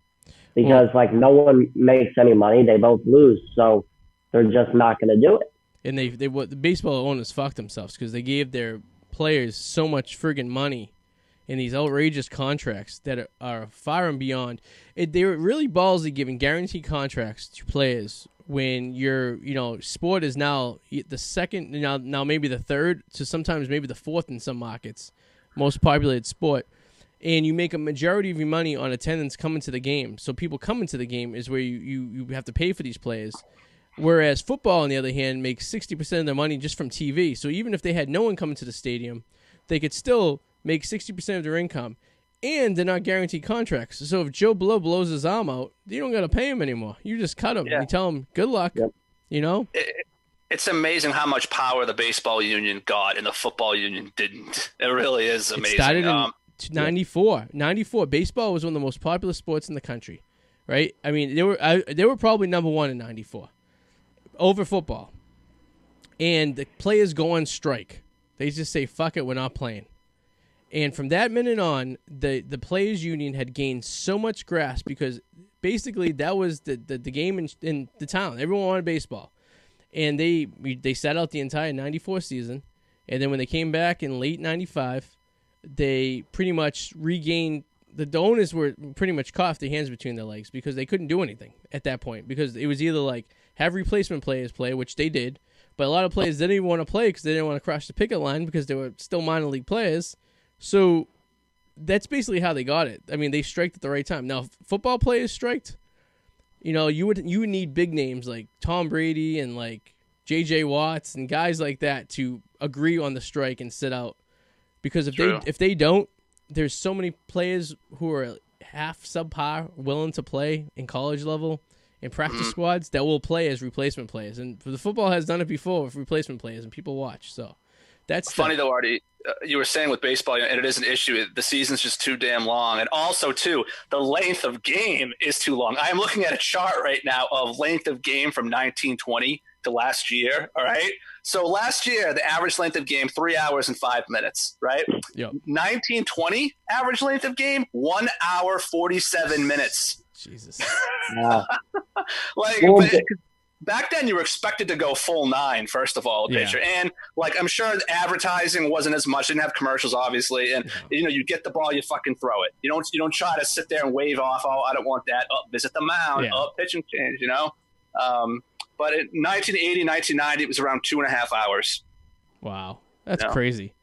because like no one makes any money. They both lose. So they're just not going to do it. And the baseball owners fucked themselves because they gave their players so much friggin' money in these outrageous contracts that are far and beyond. They were really ballsy giving guaranteed contracts to players when your sport is now the second, now maybe the third, to sometimes maybe the fourth in some markets, most populated sport. And you make a majority of your money on attendance coming to the game. So people coming to the game is where you have to pay for these players. Whereas football, on the other hand, makes 60% of their money just from TV. So even if they had no one coming to the stadium, they could still make 60% of their income. And they're not guaranteed contracts. So if Joe Blow blows his arm out, you don't got to pay him anymore. You just cut him. Yeah. You tell him, good luck. Yep. It's amazing how much power the baseball union got and the football union didn't. It really is amazing. It started in 94. 94. Baseball was one of the most popular sports in the country, right? I mean, they were probably number one in 94. Over football. And the players go on strike. They just say, fuck it, we're not playing. And from that minute on, the players union had gained so much grasp, because basically that was the game in the town. Everyone wanted baseball. And they sat out the entire 94 season. And then when they came back in late 95, they pretty much regained. The owners were pretty much caught off their hands between their legs, because they couldn't do anything at that point, because it was either like have replacement players play, which they did, but a lot of players didn't even want to play because they didn't want to cross the picket line because they were still minor league players. So that's basically how they got it. I mean, they striked at the right time. Now, football players striked, you would need big names like Tom Brady and like J.J. Watts and guys like that to agree on the strike and sit out, because if they don't, there's so many players who are half subpar willing to play in college level in practice squads that will play as replacement players. And the football has done it before with replacement players, and people watch. So that's funny though, Arty. You were saying with baseball, and it is an issue. The season's just too damn long, and also too, the length of game is too long. I am looking at a chart right now of length of game from 1920 to last year. All right, so last year the average length of game 3 hours and 5 minutes. Right. Yep. 1920 average length of game 1 hour 47 minutes. Jesus. Yeah. Back then, you were expected to go full 9, first of all, a pitcher. And, I'm sure advertising wasn't as much. Didn't have commercials, obviously. And, you get the ball, you fucking throw it. You don't try to sit there and wave off, oh, I don't want that. Oh, visit the mound. Yeah. Oh, pitch and change, But in 1980, 1990, it was around 2.5 hours. Wow, that's crazy.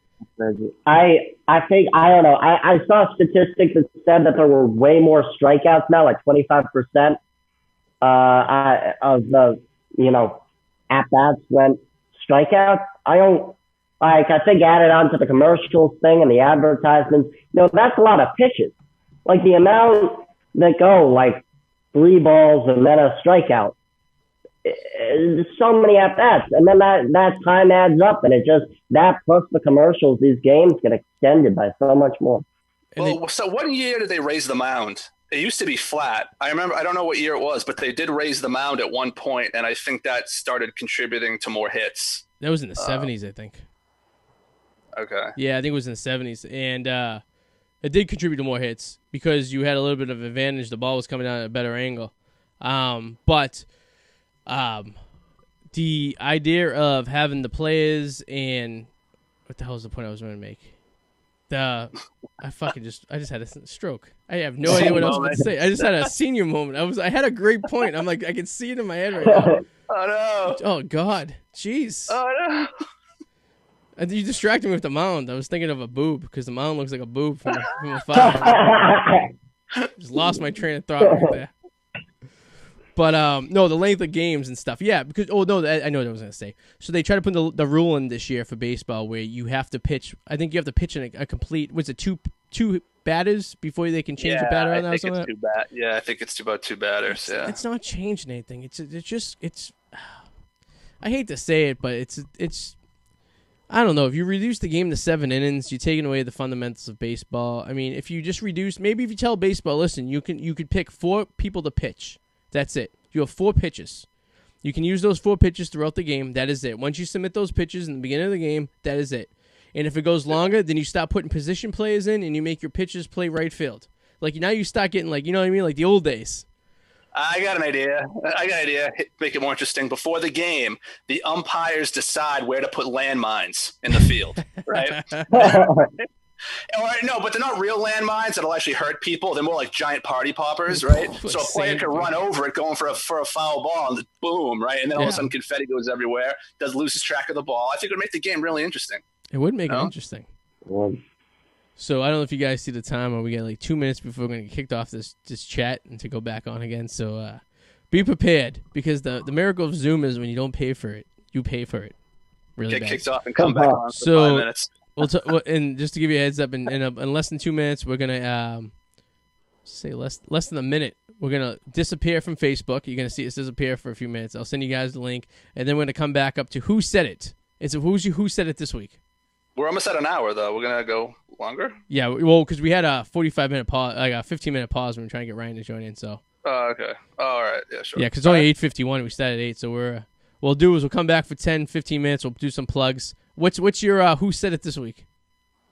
I think, I don't know. I saw a statistic that said that there were way more strikeouts now, like 25% of the, at-bats went strikeouts. I think added on to the commercials thing and the advertisements, that's a lot of pitches. Like the amount that go like 3 balls and then a strikeout. So many at-bats, and then that time adds up, and that plus the commercials, these games get extended by so much more. Well, so what year did they raise the mound? It used to be flat. I remember, I don't know what year it was, but they did raise the mound at one point, and I think that started contributing to more hits. That was in the 70s, I think. Okay. Yeah, I think it was in the 70s, and it did contribute to more hits because you had a little bit of advantage. The ball was coming out at a better angle. But the idea of having the players and what the hell is the point I was going to make? I just had a stroke. I have no idea what else to say. I just had a senior moment. I had a great point. I'm like, I can see it in my head right now. Oh no! Oh God! Jeez! Oh no! You distracted me with the mound. I was thinking of a boob because the mound looks like a boob from a fire. Just lost my train of thought right there. But no, the length of games and stuff. Yeah, because I know what I was gonna say. So they try to put the rule in this year for baseball where you have to pitch. I think you have to pitch in a complete. Was it two batters before they can change the batter? I think it's two bat. Yeah, I think it's about 2 batters. It's not changing anything. It's just. I hate to say it, but it's. I don't know. If you reduce the game to 7 innings, you're taking away the fundamentals of baseball. I mean, if you just reduce, maybe if you tell baseball, listen, you could pick 4 people to pitch. That's it. You have 4 pitches. You can use those 4 pitches throughout the game. That is it. Once you submit those pitches in the beginning of the game, that is it. And if it goes longer, then you stop putting position players in and you make your pitchers play right field. Like now you start getting like, you know what I mean? Like the old days. I got an idea. Make it more interesting. Before the game, the umpires decide where to put landmines in the field, right? No, but they're not real landmines that'll actually hurt people. They're more like giant party poppers, right? So a player can run over it going for a foul ball, and boom, right? And then all of a sudden confetti goes everywhere, loses track of the ball. I think it would make the game really interesting. It would make it interesting. So I don't know if you guys see the time, or we got like 2 minutes before we're going to get kicked off this chat and to go back on again. So be prepared, because the miracle of Zoom is when you don't pay for it, you pay for it. Really get bad. Kicked off and come back on for 5 minutes. And just to give you a heads up, in less than 2 minutes, we're gonna say less than a minute. We're gonna disappear from Facebook. You're gonna see us disappear for a few minutes. I'll send you guys the link, and then we're gonna come back up to who said it. Who said it this week? We're almost at an hour though. We're gonna go longer. Yeah, well, because we had a 45-minute pause, like a 15-minute pause when we were trying to get Ryan to join in. So. Oh, okay. All right. Yeah, sure. Yeah, because it's only 8:51. We started at 8, so we'll come back for 10, 15 minutes. We'll do some plugs. What's your who said it this week?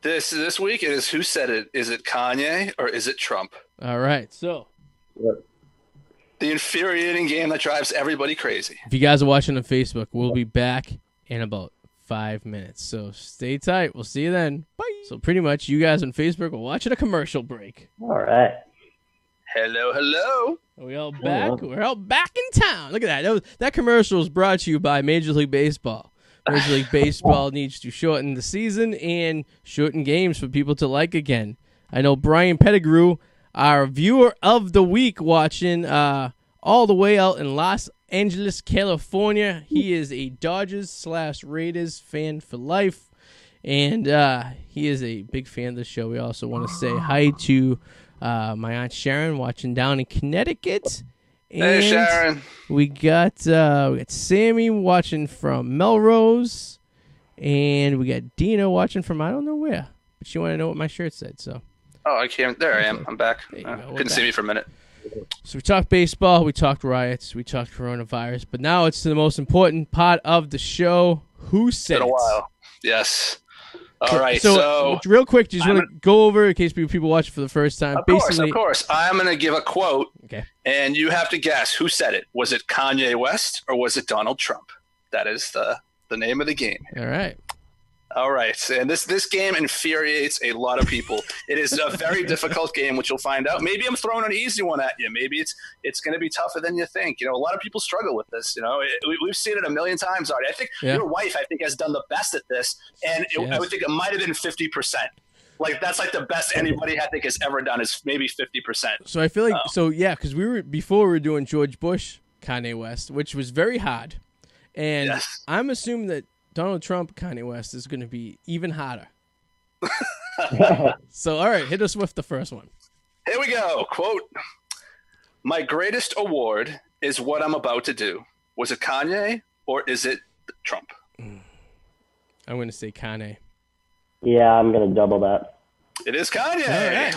This week it is who said it. Is it Kanye or is it Trump? All right. So. The infuriating game that drives everybody crazy. If you guys are watching on Facebook, we'll be back in about 5 minutes. So stay tight. We'll see you then. Bye. So pretty much you guys on Facebook are watching a commercial break. All right. Hello. Are we all back? We're all back in town. Look at that. That commercial was brought to you by Major League Baseball. Major League Baseball needs to shorten the season and shorten games for people to like again. I know Brian Pettigrew, our viewer of the week, watching all the way out in Los Angeles, California. He is a Dodgers/Raiders fan for life, and he is a big fan of the show. We also want to say hi to my Aunt Sharon watching down in Connecticut. And hey, Sharon. We got Sammy watching from Melrose, and we got Dina watching from I don't know where, but she wanted to know what my shirt said. So. Oh, I can't. There I am. I'm back. Couldn't see me for a minute. So we talked baseball, we talked riots, we talked coronavirus, but now it's the most important part of the show. Who said it? It's been a while. Yes. All right. So real quick, just want to go over in case people watch it for the first time. Of course. I'm going to give a quote, and you have to guess who said it. Was it Kanye West or was it Donald Trump? That is the name of the game. All right. All right, and this game infuriates a lot of people. It is a very difficult game, which you'll find out. Maybe I'm throwing an easy one at you. Maybe it's going to be tougher than you think. A lot of people struggle with this. We've seen it a million times already. I think your wife, has done the best at this, and I would think it might have been 50%. Like that's like the best anybody I think has ever done is maybe 50%. So I feel like because we were doing George Bush, Kanye West, which was very hard, and I'm assuming that Donald Trump, Kanye West is going to be even hotter. So, all right, hit us with the first one. Here we go. Quote, "My greatest award is what I'm about to do." Was it Kanye or is it Trump? I'm going to say Kanye. Yeah, I'm going to double that. It is Kanye. All right.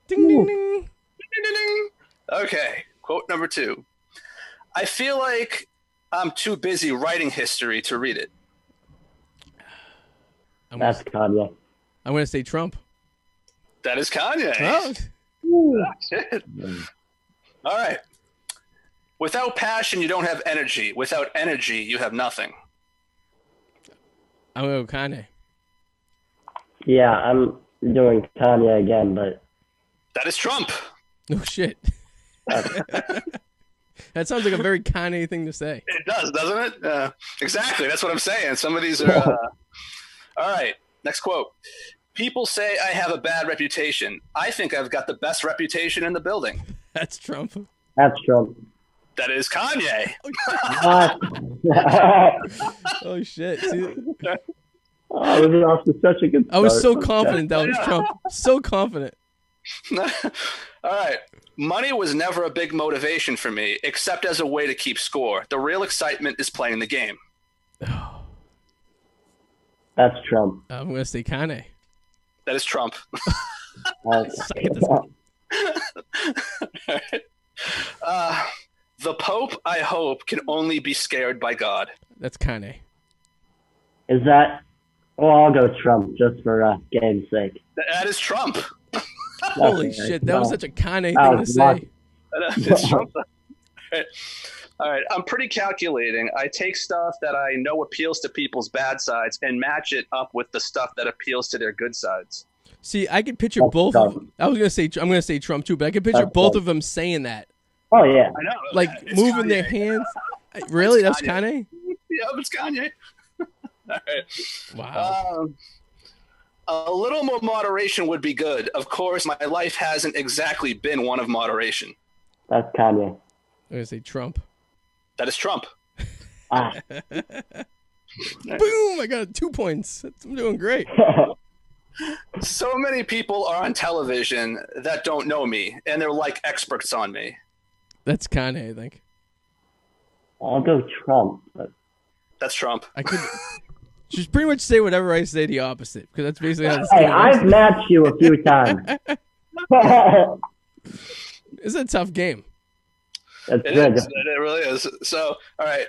Ding, ding, ding. Ding, ding, ding. Okay, quote number 2. "I feel like I'm too busy writing history to read it." That's Kanye. I'm going to say Trump. That is Kanye. Oh. Shit. All right. "Without passion, you don't have energy. Without energy, you have nothing." I'm going to go Kanye. Yeah, I'm doing Kanye again, but... That is Trump. No shit. That sounds like a very Kanye thing to say. It does, doesn't it? Exactly. That's what I'm saying. Some of these are... All right. Next quote. "People say I have a bad reputation. I think I've got the best reputation in the building." That's Trump. That's Trump. That is Kanye. Oh shit. See, Oh, we've been off to such a good start. I was so confident that was Trump. So confident. All right. "Money was never a big motivation for me, except as a way to keep score. The real excitement is playing the game." That's Trump. I'm going to say Kanye. That is Trump. Suck at this game. "The Pope, I hope, can only be scared by God." That's Kanye. Is that... Well, I'll go Trump just for game's sake. That is Trump. Holy shit, that was such a Kanye thing to say. It's Trump. All right. "I'm pretty calculating. I take stuff that I know appeals to people's bad sides and match it up with the stuff that appeals to their good sides." See, I could picture both of them. I'm going to say Trump too, but I could picture both of them saying that. Oh, yeah. I know. Like It's moving Kanye. their hands. Really? It's That's Kanye? Yeah, it's Kanye. All right. Wow. "A little more moderation would be good. Of course, my life hasn't exactly been one of moderation." That's Kanye. I'm going to say Trump. That is Trump. Ah. Boom! I got 2 points. I'm doing great. "So many people are on television that don't know me, and they're like experts on me." That's Kanye, I think. I'll go Trump. But... That's Trump. I could just pretty much say whatever I say the opposite, because that's basically how this Hey, game I've works. matched you a few times. It's a tough game. That's It good. is. It really is. So, all right.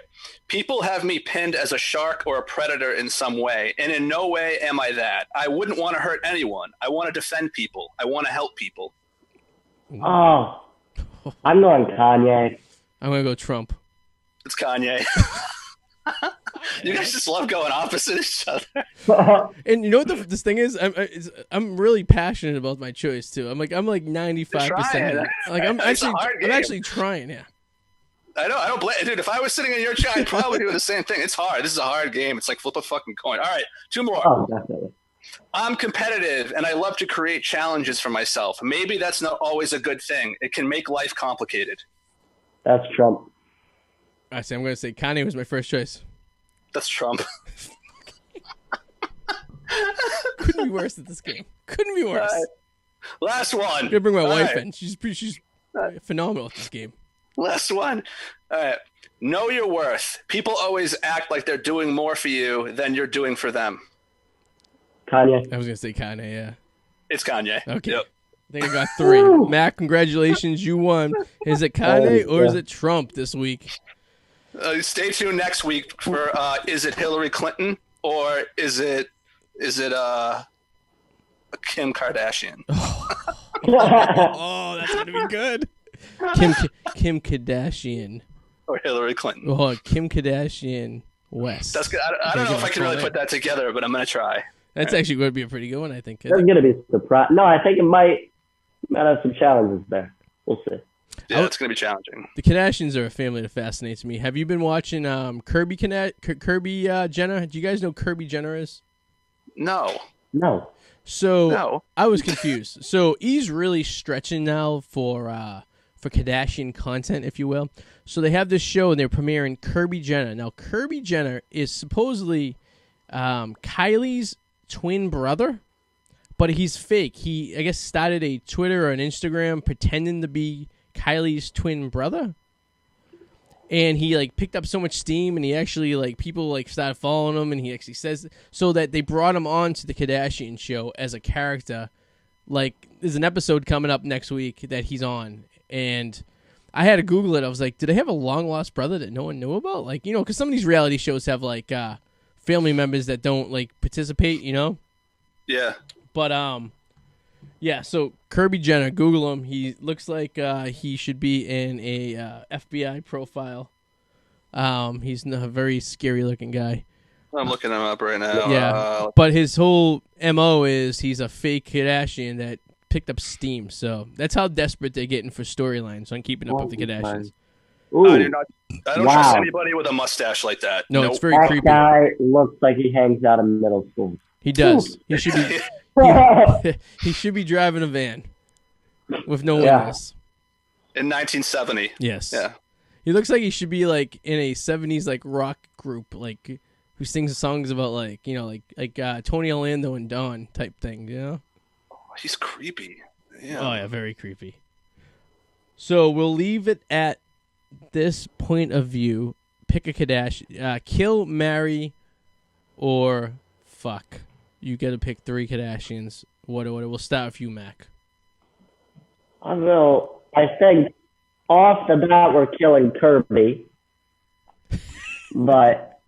"People have me pinned as a shark or a predator in some way, and in no way am I that. I wouldn't want to hurt anyone. I want to defend people. I want to help people." Oh, I'm going Kanye. I'm going to go Trump. It's Kanye. You guys just love going opposite each other. And you know what this thing is? I'm really passionate about my choice too. I'm like 95%. Like I'm actually trying. Yeah. I know. I don't blame, dude. If I was sitting in your chair, I'd probably do the same thing. It's hard. This is a hard game. It's like flip a fucking coin. All right, 2 more. Oh, definitely. "I'm competitive and I love to create challenges for myself. Maybe that's not always a good thing. It can make life complicated." That's Trump. I say I'm going to say Kanye was my first choice. That's Trump. Couldn't be worse at this game. Couldn't be worse. Last one. I'm gonna bring my All wife right. in. She's phenomenal at this game. Last one. All right. "Know your worth. People always act like they're doing more for you than you're doing for them." Kanye. I was gonna say Kanye. Yeah. It's Kanye. Okay. Yep. I think I got 3. Mac, congratulations, you won. Is it Kanye or is it Trump this week? Stay tuned next week for is it Hillary Clinton or is it Kim Kardashian? Oh, that's gonna be good. Kim Kardashian Or Hillary Clinton. Oh, Kim Kardashian West. That's good. I don't know if I can really put that together, but I'm gonna try. That's actually going to be a pretty good one, I think. There's going to be surprise. No, I think it might have some challenges there. We'll see. Yeah, it's going to be challenging. The Kardashians are a family that fascinates me. Have you been watching Kirby Jenner? Do you guys know who Kirby Jenner is? No. So I was confused. So he's really stretching now for Kardashian content, if you will. So they have this show and they're premiering Kirby Jenner. Now Kirby Jenner is supposedly Kylie's twin brother, but he's fake. He, I guess, started a Twitter or an Instagram pretending to be Kylie's twin brother, and he like picked up so much steam, and he actually like people like started following him, and he actually says so that they brought him on to the Kardashian show as a character. Like there's an episode coming up next week that he's on, and I had to Google it. I was like, did they have a long lost brother that no one knew about? Like, you know, because some of these reality shows have like family members that don't like participate, you know? Yeah. But yeah, so Kirby Jenner, Google him. He looks like he should be in a FBI profile. He's a very scary looking guy. I'm looking him up right now. Yeah. But his whole MO is he's a fake Kardashian that picked up steam. So that's how desperate they're getting for storylines on Keeping Up with the Kardashians. Ooh. I don't trust anybody with a mustache like that. No, nope. It's very creepy. That guy looks like he hangs out of middle school. He does. He should be. He should be driving a van with no windows. In 1970. Yes. Yeah. He looks like he should be like in a 70s like rock group, like who sings songs about like, you know, like Tony Orlando and Dawn type thing, you know? Oh, he's creepy. Yeah. Oh yeah, very creepy. So we'll leave it at this point of view. Pick a Kardashian. Kill, marry, or fuck. You got to pick 3 Kardashians. What? We'll start with you, Mac. I think off the bat we're killing Kirby, but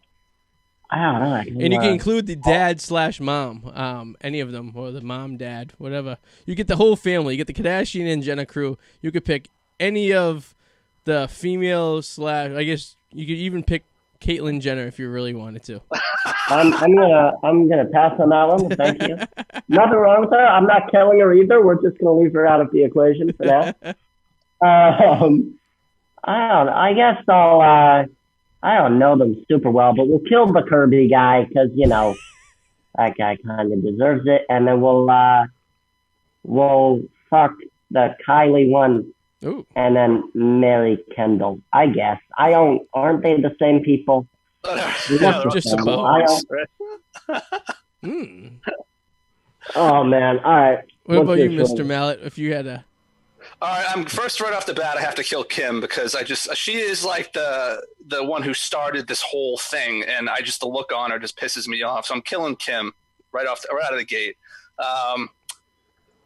I don't know. And you can include the dad/mom, any of them, or the mom, dad, whatever. You get the whole family. You get the Kardashian and Jenner crew. You could pick any of the female / I guess you could even pick Caitlyn Jenner if you really wanted to. I'm gonna pass on that one. Thank you. Nothing wrong with her. I'm not killing her either. We're just gonna leave her out of the equation for now. I don't know. I guess I don't know them super well, but we'll kill the Kirby guy because you know that guy kind of deserves it, and then we'll fuck the Kylie one. Ooh. And then marry Kendall. I guess aren't they the same people? Just about. Oh man! All right. What about you, Mr. Mallet? If you had a. All right, I'm first right off the bat. I have to kill Kim because she is like the one who started this whole thing, and the look on her just pisses me off. So I'm killing Kim right out of the gate.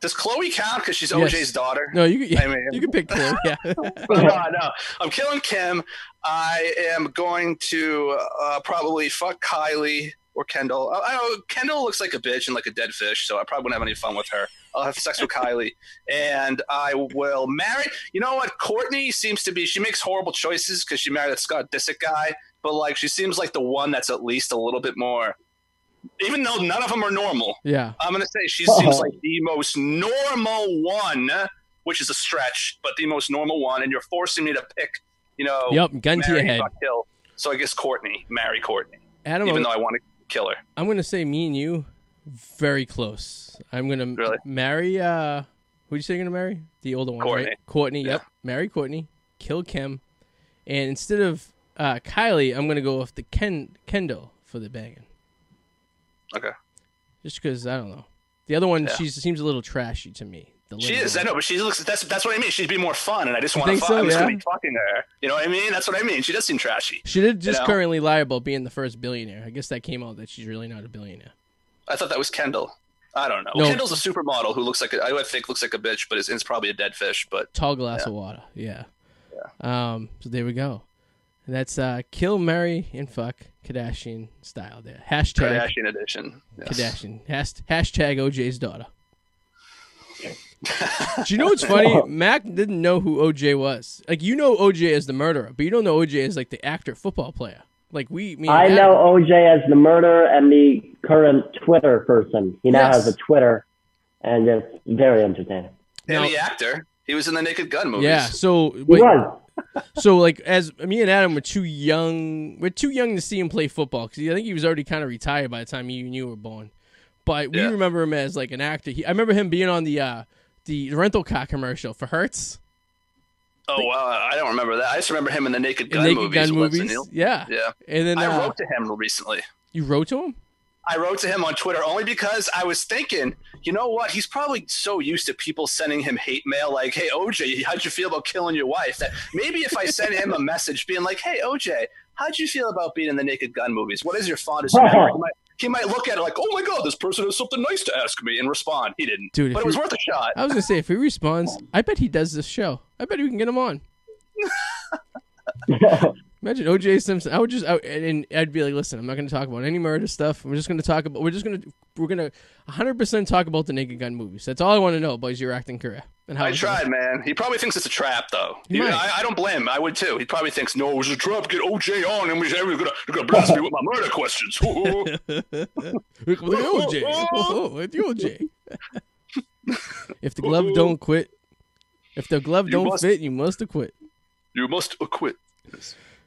Does Chloe count because she's OJ's daughter? No, you can pick Chloe. Yeah. No, I'm killing Kim. I am going to probably fuck Kylie or Kendall. Kendall looks like a bitch and like a dead fish, so I probably wouldn't have any fun with her. I'll have sex with Kylie, and I will marry. You know what? Courtney seems to be. She makes horrible choices because she married that Scott Disick guy, but like she seems like the one that's at least a little bit more. Even though none of them are normal, yeah, I'm gonna say she seems like the most normal one, which is a stretch, but the most normal one. And you're forcing me to pick, you know, yep, gun to your head. Kill. So I guess marry Courtney, Adam, even though I want to kill her. I'm gonna say me and you, very close. I'm gonna marry. Who'd you say you're gonna marry? The older one, Courtney. Right? Courtney. Yeah. Yep, marry Courtney. Kill Kim, and instead of Kylie, I'm gonna go with the Kendall for the banging. Okay. Just because I don't know, the other one she seems a little trashy to me. She is, I know, but she looks. That's what I mean. She'd be more fun, and I just want to. So, I'm just gonna be fucking her. You know what I mean? That's what I mean. She does seem trashy. She did just currently lie about being the first billionaire. I guess that came out that she's really not a billionaire. I thought that was Kendall. I don't know. No. Kendall's a supermodel who looks like I think looks like a bitch, but it's probably a dead fish. But tall glass of water. Yeah. So there we go. And that's kill, marry, and fuck Kardashian style there. Hashtag Kardashian edition. Yes. Kardashian. Hashtag OJ's daughter. Do you know what's funny? Mac didn't know who OJ was. Like, you know OJ as the murderer, but you don't know OJ as like the actor football player. Like me and I Adam. know OJ as the murderer and the current Twitter person. He now Yes. has a Twitter, and it's very entertaining. And Now- the actor. He was in the Naked Gun movies. Yeah. So He wait, was. so like as me and Adam were too young. We're too young to see him play football because I think he was already kind of retired by the time you and you were born. But we Yeah. remember him as like an actor. I remember him being on the rental car commercial for Hertz. Oh, wow. I don't remember that. I just remember him in the Naked Gun Naked movies. Gun with Leslie movies. Nielsen. Yeah. Yeah. And then I wrote to him recently. you wrote to him? I wrote to him on Twitter only because I was thinking, you know what? He's probably so used to people sending him hate mail like, hey, OJ, how'd you feel about killing your wife? That maybe if I sent him a message being like, hey, OJ, how'd you feel about being in the Naked Gun movies? What is your fondest memory? He might look at it like, oh my God, this person has something nice to ask me and respond. He didn't. Dude, but it was worth a shot. I was going to say, if he responds, I bet he does this show. I bet we can get him on. Imagine OJ Simpson. And I'd be like, listen, I'm not going to talk about any murder stuff. We're going to 100% talk about the Naked Gun movies. That's all I want to know about your acting career. And how I it tried, goes. man. He probably thinks it's a trap, though. He might. I don't blame him. I would, too. He probably thinks, no, it was a trap. Get OJ on, and you're going to blast me with my murder questions. Look at OJ. Oh, it's OJ. If the glove don't quit, if the glove don't fit, you must acquit. You must acquit.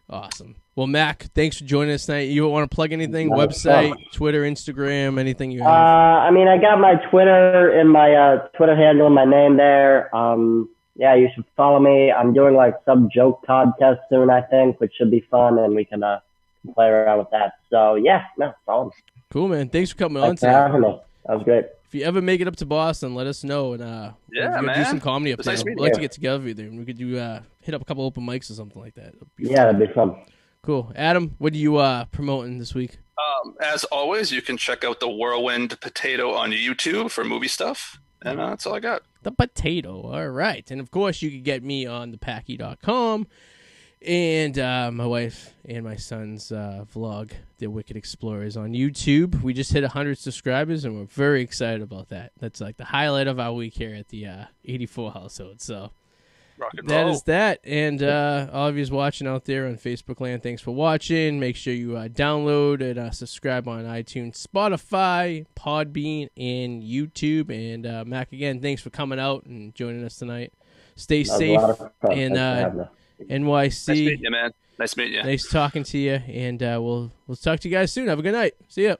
Awesome. Well, Mac, thanks for joining us tonight. You want to plug anything? Website, Twitter, Instagram, anything you have? I mean, I got my Twitter and my Twitter handle and my name there. Yeah, you should follow me. I'm doing like some joke contest soon, I think, which should be fun, and we can play around with that. So yeah, no, follow me. Cool, man. Thanks for coming on Thanks for today. having me. That was great. If you ever make it up to Boston, let us know, and Yeah, we'll man. do some comedy up It's there. nice We'd meeting like you. to get together with you, and we could do hit up a couple open mics or something like that. It'd be Yeah, fun. that'd be fun. Cool. Adam, what are you promoting this week? As always, you can check out the Whirlwind Potato on YouTube for movie stuff. And that's all I got. The Potato. All right. And, of course, you can get me on thepacky.com and my wife and my son's vlog, The Wicked Explorers, on YouTube. We just hit 100 subscribers, and we're very excited about that. That's like the highlight of our week here at the 84 household. So Rock and that roll. is that. And all of you watching out there on Facebook land, thanks for watching. Make sure you download and subscribe on iTunes, Spotify, Podbean, and YouTube. And Mac, again, thanks for coming out and joining us tonight. Stay That was safe. a lot of fun. And Thanks for having me. NYC. Nice meeting you, man. Nice meeting you. Nice talking to you. And we'll talk to you guys soon. Have a good night. See ya.